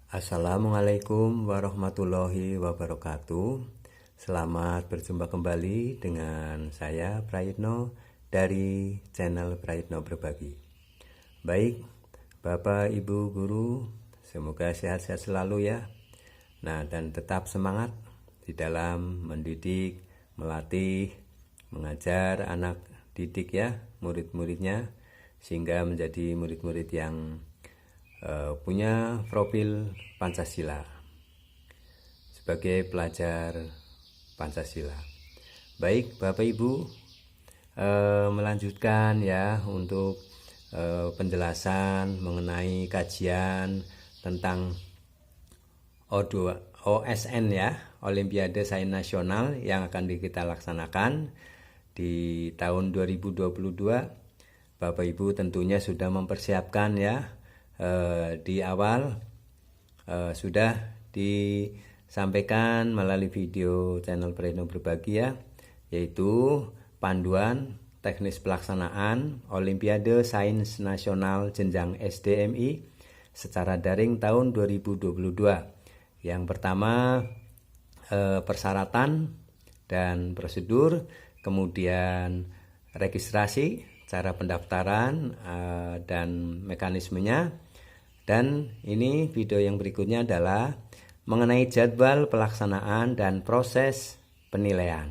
Assalamualaikum warahmatullahi wabarakatuh. Selamat berjumpa kembali dengan saya Prayitno dari channel Prayitno Berbagi. Baik, Bapak Ibu Guru, semoga sehat-sehat selalu ya. Nah, dan tetap semangat di dalam mendidik, melatih, mengajar anak didik ya, murid-muridnya, sehingga menjadi murid-murid yang punya profil Pancasila sebagai pelajar Pancasila. Baik, Bapak Ibu, melanjutkan ya untuk penjelasan mengenai kajian tentang OSN ya, Olimpiade Sains Nasional yang akan kita laksanakan di tahun 2022. Bapak Ibu tentunya sudah mempersiapkan ya, di awal sudah disampaikan melalui video channel Prayitno Berbagi ya, yaitu panduan teknis pelaksanaan Olimpiade Sains Nasional Jenjang SDMI secara daring tahun 2022. Yang pertama persyaratan dan prosedur, kemudian registrasi, cara pendaftaran dan mekanismenya. Dan ini video yang berikutnya adalah mengenai jadwal pelaksanaan dan proses penilaian.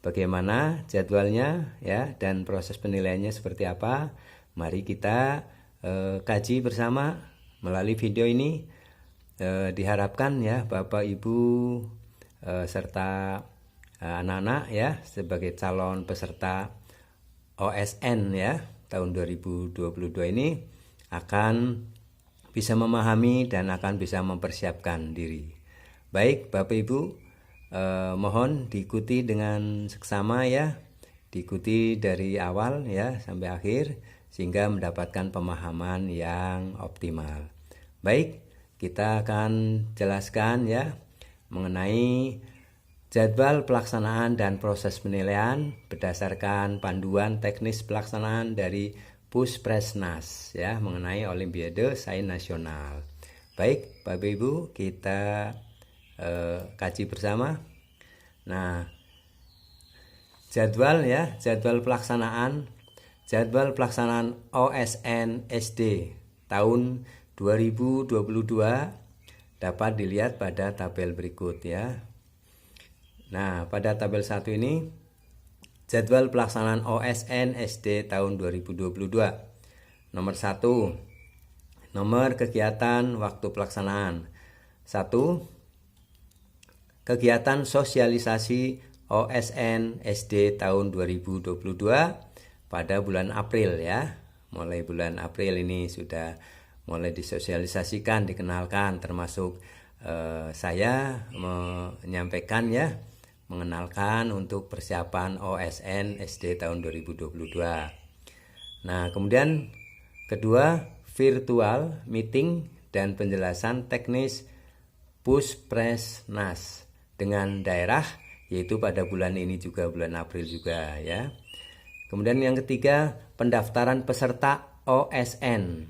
Bagaimana jadwalnya ya dan proses penilaiannya seperti apa? Mari kita kaji bersama melalui video ini. Diharapkan ya Bapak Ibu serta anak-anak ya sebagai calon peserta OSN ya tahun 2022 ini akan bisa memahami dan akan bisa mempersiapkan diri. Baik Bapak Ibu, mohon diikuti dengan seksama ya, diikuti dari awal ya sampai akhir sehingga mendapatkan pemahaman yang optimal. Baik, kita akan jelaskan ya mengenai jadwal pelaksanaan dan proses penilaian berdasarkan panduan teknis pelaksanaan dari Puspresnas ya mengenai Olimpiade Sains Nasional. Baik, Bapak Ibu, kita kaji bersama. Nah, jadwal pelaksanaan OSN SD tahun 2022 dapat dilihat pada tabel berikut ya. Nah, pada tabel 1 ini jadwal pelaksanaan OSN SD tahun 2022. Nomor 1, nomor kegiatan waktu pelaksanaan. 1. Kegiatan sosialisasi OSN SD tahun 2022 pada bulan April ya. Mulai bulan April ini sudah mulai disosialisasikan, dikenalkan, termasuk saya menyampaikan ya, mengenalkan untuk persiapan OSN SD tahun 2022. Nah, kemudian kedua, virtual meeting dan penjelasan teknis Puspresnas dengan daerah, yaitu pada bulan ini juga, bulan April juga ya. Kemudian yang ketiga, pendaftaran peserta OSN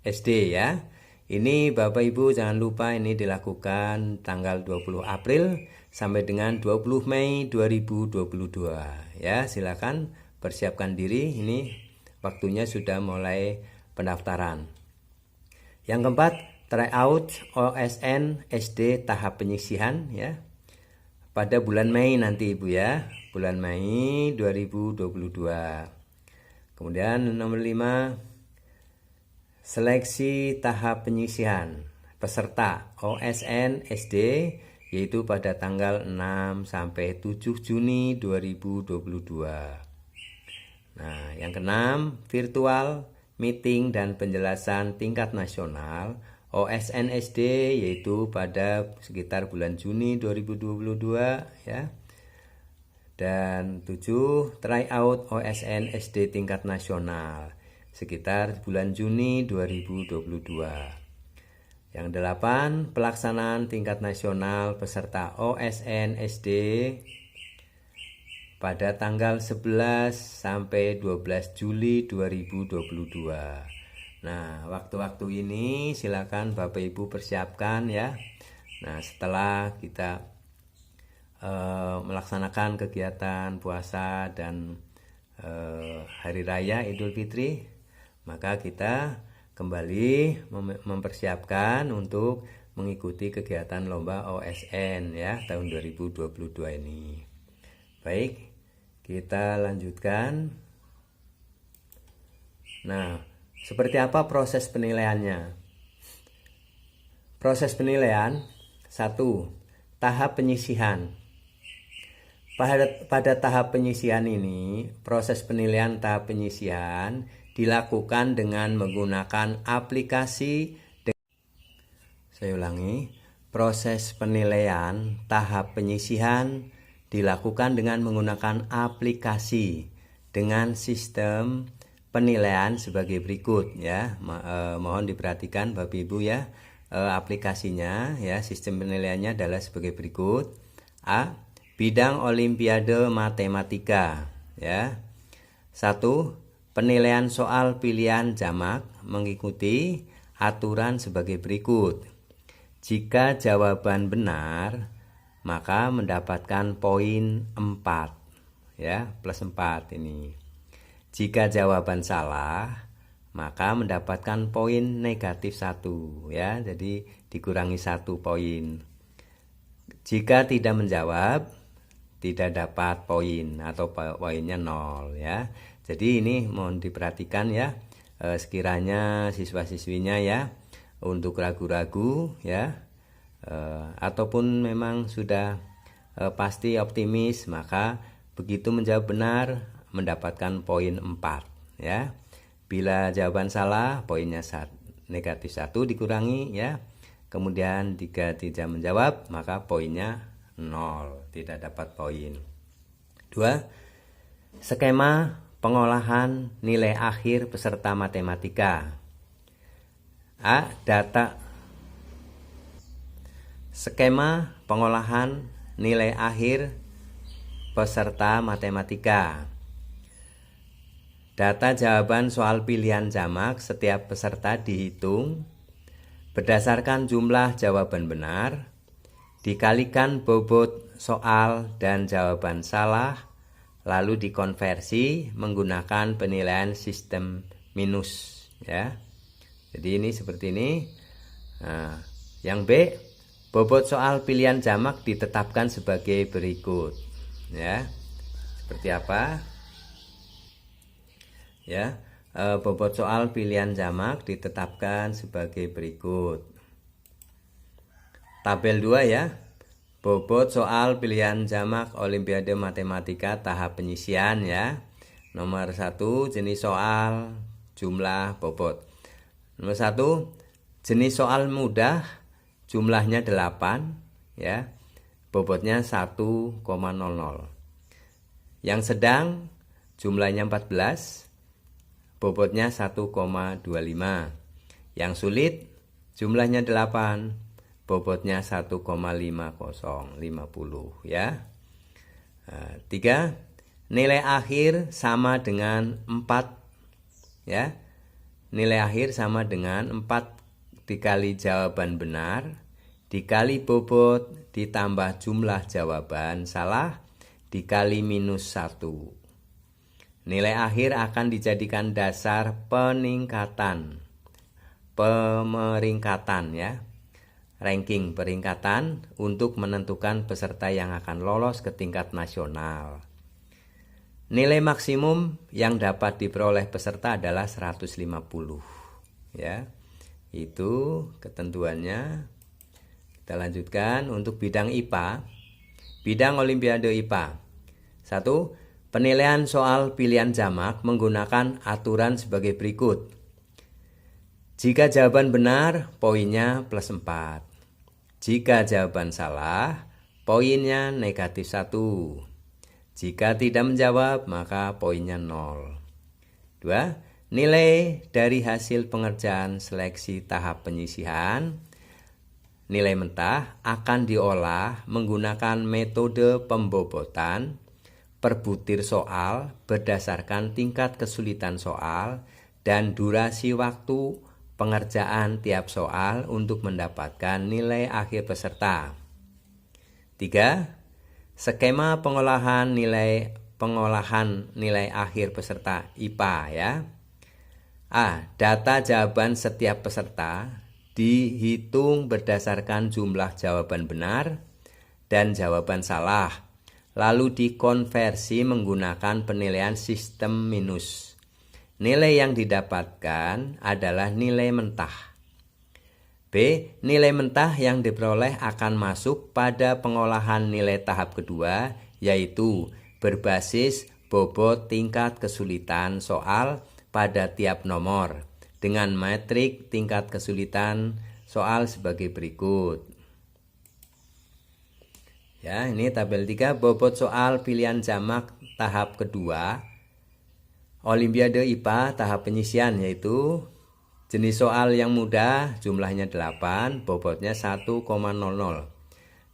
SD ya. Ini Bapak Ibu jangan lupa ini dilakukan tanggal 20 April sampai dengan 20 Mei 2022 ya. Silakan persiapkan diri, ini waktunya sudah mulai pendaftaran. Yang keempat, tryout OSN SD tahap penyisihan ya. Pada bulan Mei nanti Ibu ya, bulan Mei 2022. Kemudian nomor 5, seleksi tahap penyisihan peserta OSN SD yaitu pada tanggal 6 sampai 7 Juni 2022. Nah, yang keenam, virtual meeting dan penjelasan tingkat nasional OSN SD yaitu pada sekitar bulan Juni 2022 ya. Dan 7, tryout OSN SD tingkat nasional sekitar bulan Juni 2022. Yang 8, pelaksanaan tingkat nasional peserta OSN SD pada tanggal 11 sampai 12 Juli 2022. Nah, waktu-waktu ini silakan Bapak Ibu persiapkan ya. Nah, setelah kita melaksanakan kegiatan puasa dan Hari Raya Idul Fitri, maka kita kembali mempersiapkan untuk mengikuti kegiatan lomba OSN ya tahun 2022 ini. Baik, kita lanjutkan. Nah, seperti apa proses penilaiannya? Proses penilaian 1. Tahap penyisihan. Pada tahap penyisihan ini, proses penilaian tahap penyisihan dilakukan dengan menggunakan aplikasi. Saya ulangi, proses penilaian tahap penyisihan dilakukan dengan menggunakan aplikasi dengan sistem penilaian sebagai berikut ya. Mohon diperhatikan Bapak Ibu ya. Aplikasinya ya, sistem penilaiannya adalah sebagai berikut. A. Bidang Olimpiade Matematika ya. 1. Penilaian soal pilihan jamak mengikuti aturan sebagai berikut. Jika jawaban benar, maka mendapatkan poin 4 ya, plus 4 ini. Jika jawaban salah, maka mendapatkan poin negatif 1 ya, jadi dikurangi 1 poin. Jika tidak menjawab, tidak dapat poin atau poinnya 0 ya. Jadi ini mohon diperhatikan ya, sekiranya siswa-siswinya ya untuk ragu-ragu ya, ataupun memang sudah pasti optimis, maka begitu menjawab benar mendapatkan poin 4 ya. Bila jawaban salah, poinnya negatif 1 dikurangi ya. Kemudian jika tidak menjawab, maka poinnya 0, tidak dapat poin. 2. Skema pengolahan nilai akhir peserta matematika. A. Data. Skema pengolahan nilai akhir peserta matematika. Data jawaban soal pilihan jamak setiap peserta dihitung berdasarkan jumlah jawaban benar, dikalikan bobot soal dan jawaban salah, lalu dikonversi menggunakan penilaian sistem minus ya. Jadi ini seperti ini. Nah, yang B, bobot soal pilihan jamak ditetapkan sebagai berikut ya. Seperti apa? Ya, bobot soal pilihan jamak ditetapkan sebagai berikut. Tabel 2 ya. Bobot soal pilihan jamak Olimpiade Matematika tahap penyisihan ya. Nomor 1 jenis soal, jumlah, bobot. Nomor 1 jenis soal mudah, jumlahnya 8 ya. Bobotnya 1,00. Yang sedang jumlahnya 14, bobotnya 1,25. Yang sulit jumlahnya 8, bobotnya 1,50 ya. 3. Nilai akhir sama dengan 4 ya. Nilai akhir sama dengan 4 dikali jawaban benar dikali bobot ditambah jumlah jawaban salah dikali minus 1. Nilai akhir akan dijadikan dasar pemeringkatan ya, ranking peringkatan untuk menentukan peserta yang akan lolos ke tingkat nasional. Nilai maksimum yang dapat diperoleh peserta adalah 150 ya. Itu ketentuannya. Kita lanjutkan untuk bidang IPA. Bidang Olimpiade IPA. 1. Penilaian soal pilihan jamak menggunakan aturan sebagai berikut. Jika jawaban benar, poinnya plus 4. Jika jawaban salah, poinnya negatif 1. Jika tidak menjawab, maka poinnya 0. 2. Nilai dari hasil pengerjaan seleksi tahap penyisihan. Nilai mentah akan diolah menggunakan metode pembobotan per butir soal berdasarkan tingkat kesulitan soal dan durasi waktu pengerjaan tiap soal untuk mendapatkan nilai akhir peserta. 3. Skema pengolahan nilai akhir peserta IPA ya. A. Data jawaban setiap peserta dihitung berdasarkan jumlah jawaban benar dan jawaban salah, lalu dikonversi menggunakan penilaian sistem minus. Nilai yang didapatkan adalah nilai mentah. B. Nilai mentah yang diperoleh akan masuk pada pengolahan nilai tahap kedua, yaitu berbasis bobot tingkat kesulitan soal pada tiap nomor dengan metrik tingkat kesulitan soal sebagai berikut. Ya, ini tabel 3 bobot soal pilihan jamak tahap kedua Olimpiade IPA tahap penyisian, yaitu jenis soal yang mudah jumlahnya 8, bobotnya 1,00.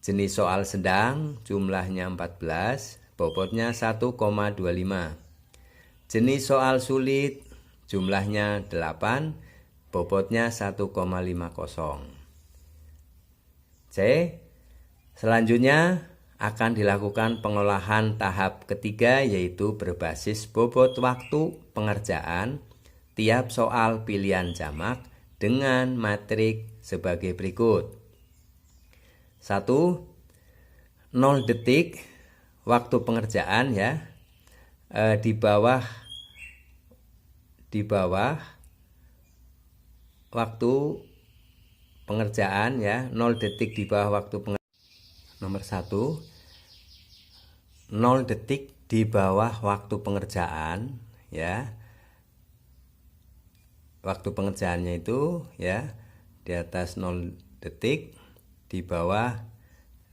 Jenis soal sedang jumlahnya 14, bobotnya 1,25. Jenis soal sulit jumlahnya 8, bobotnya 1,50. C. Selanjutnya akan dilakukan pengolahan tahap ketiga, yaitu berbasis bobot waktu pengerjaan tiap soal pilihan jamak dengan matrik sebagai berikut. 1. 0 detik waktu pengerjaan ya. Di bawah waktu pengerjaan ya, 0 detik di bawah waktu pengerjaan. Nomor 1, 0 detik di bawah waktu pengerjaan ya. Waktu pengerjaannya itu ya di atas 0 detik, di bawah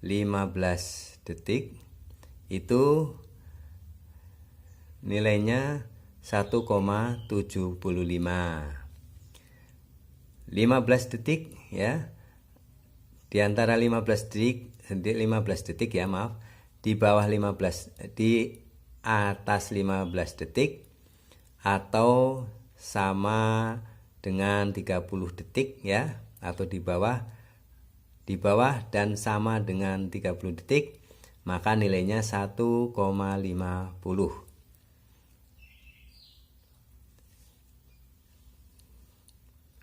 15 detik, itu nilainya 1,75. 15 detik ya, di antara 15 detik ya, maaf, di bawah 15, di atas 15 detik atau sama dengan 30 detik ya, atau di bawah dan sama dengan 30 detik, maka nilainya 1,50.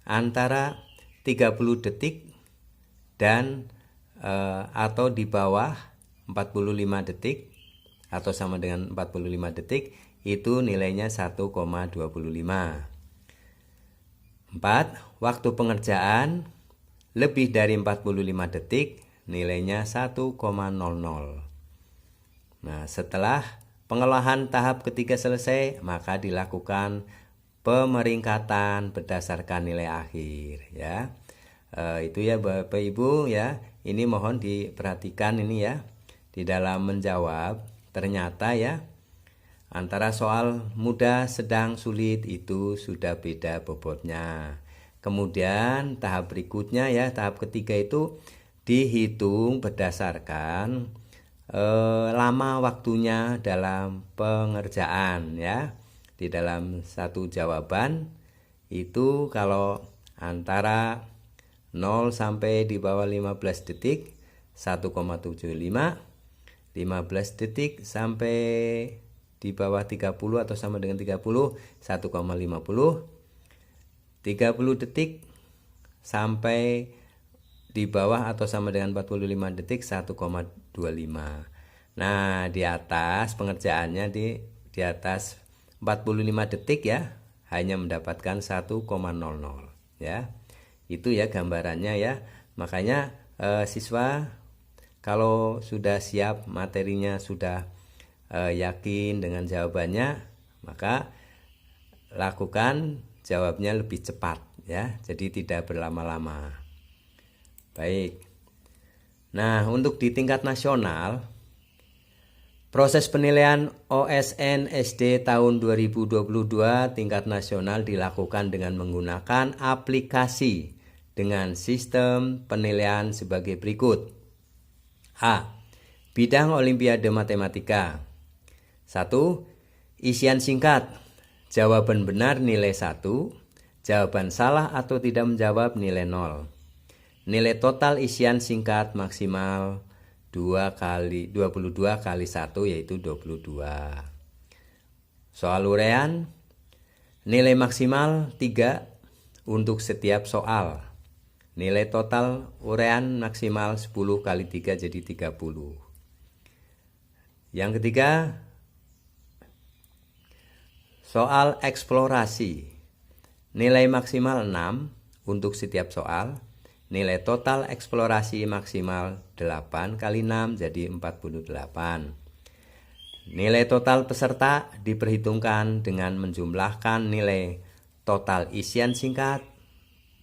Antara 30 detik dan atau di bawah 45 detik atau sama dengan 45 detik, itu nilainya 1,25. 4. Waktu pengerjaan lebih dari 45 detik, nilainya 1,00. Nah, setelah pengolahan tahap ketiga selesai, maka dilakukan pemeringkatan berdasarkan nilai akhir ya. Itu ya Bapak Ibu ya. Ini mohon diperhatikan ini ya. Di dalam menjawab ternyata ya, antara soal mudah, sedang, sulit itu sudah beda bobotnya. Kemudian tahap berikutnya ya, tahap ketiga itu dihitung berdasarkan lama waktunya dalam pengerjaan ya. Di dalam satu jawaban itu kalau antara 0 sampai di bawah 15 detik 1,75, 15 detik sampai di bawah 30 atau sama dengan 30 1,50, 30 detik sampai di bawah atau sama dengan 45 detik 1,25. Nah, di atas pengerjaannya di atas 45 detik ya, hanya mendapatkan 1,00 ya. Itu ya gambarannya ya. Makanya siswa kalau sudah siap materinya, sudah yakin dengan jawabannya, maka lakukan jawabnya lebih cepat ya. Jadi tidak berlama-lama. Baik. Nah, untuk di tingkat nasional, proses penilaian OSN SD tahun 2022 tingkat nasional dilakukan dengan menggunakan aplikasi dengan sistem penilaian sebagai berikut. A. Bidang Olimpiade Matematika. 1. Isian singkat Jawaban benar nilai 1, jawaban salah atau tidak menjawab nilai 0. Nilai total isian singkat maksimal 22 kali 1 yaitu 22. Soal uraian, nilai maksimal 3 untuk setiap soal. Nilai total uraian maksimal 10 kali 3 jadi 30. Yang ketiga, soal eksplorasi. Nilai maksimal 6 untuk setiap soal. Nilai total eksplorasi maksimal 8 kali 6 jadi 48. Nilai total peserta diperhitungkan dengan menjumlahkan nilai total isian singkat,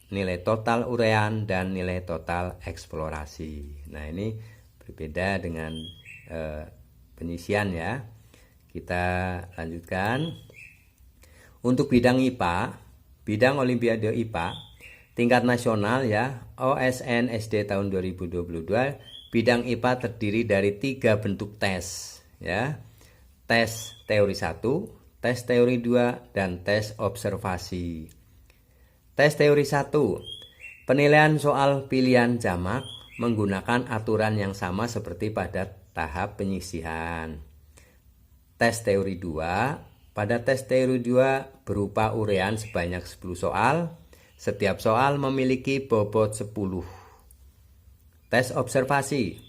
nilai total uraian, dan nilai total eksplorasi. Nah, ini berbeda dengan penyisian ya. Kita lanjutkan. Untuk bidang IPA, bidang Olimpiade IPA tingkat nasional ya, OSN SD tahun 2022, bidang IPA terdiri dari 3 bentuk tes ya. Tes teori 1, tes teori 2, dan tes observasi. Tes teori 1, penilaian soal pilihan jamak menggunakan aturan yang sama seperti pada tahap penyisihan. Tes teori 2, pada tes teori 2 berupa uraian sebanyak 10 soal. Setiap soal memiliki bobot 10. Tes observasi.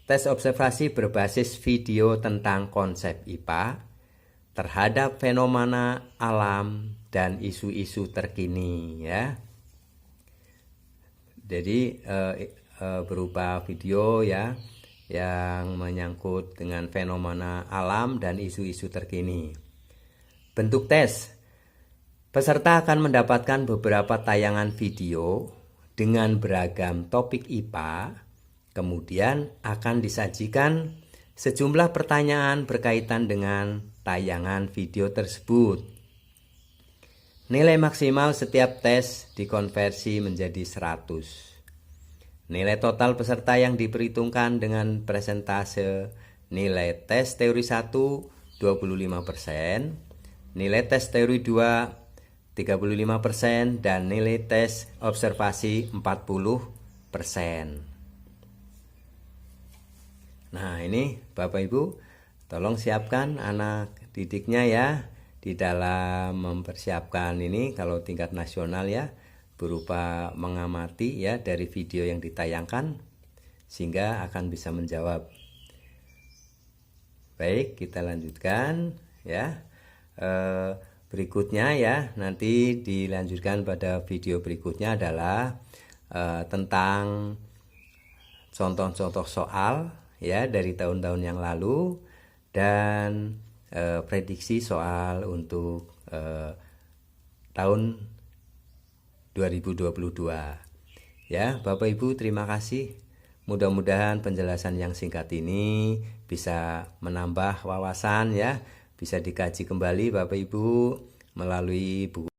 Tes observasi berbasis video tentang konsep IPA terhadap fenomena alam dan isu-isu terkini ya. Jadi berupa video ya yang menyangkut dengan fenomena alam dan isu-isu terkini. Bentuk tes. Peserta akan mendapatkan beberapa tayangan video dengan beragam topik IPA. Kemudian akan disajikan sejumlah pertanyaan berkaitan dengan tayangan video tersebut. Nilai maksimal setiap tes dikonversi menjadi 100. Nilai total peserta yang diperhitungkan dengan persentase nilai tes teori 1 25%. Nilai tes teori 2 35% dan nilai tes observasi 40%. Nah, ini Bapak Ibu, tolong siapkan anak didiknya ya di dalam mempersiapkan ini kalau tingkat nasional ya, berupa mengamati ya dari video yang ditayangkan sehingga akan bisa menjawab. Baik, kita lanjutkan ya. Berikutnya ya, nanti dilanjutkan pada video berikutnya adalah tentang contoh-contoh soal ya dari tahun-tahun yang lalu dan prediksi soal untuk tahun 2022 ya. Bapak Ibu, terima kasih. Mudah-mudahan penjelasan yang singkat ini bisa menambah wawasan ya. Bisa dikaji kembali Bapak Ibu melalui buku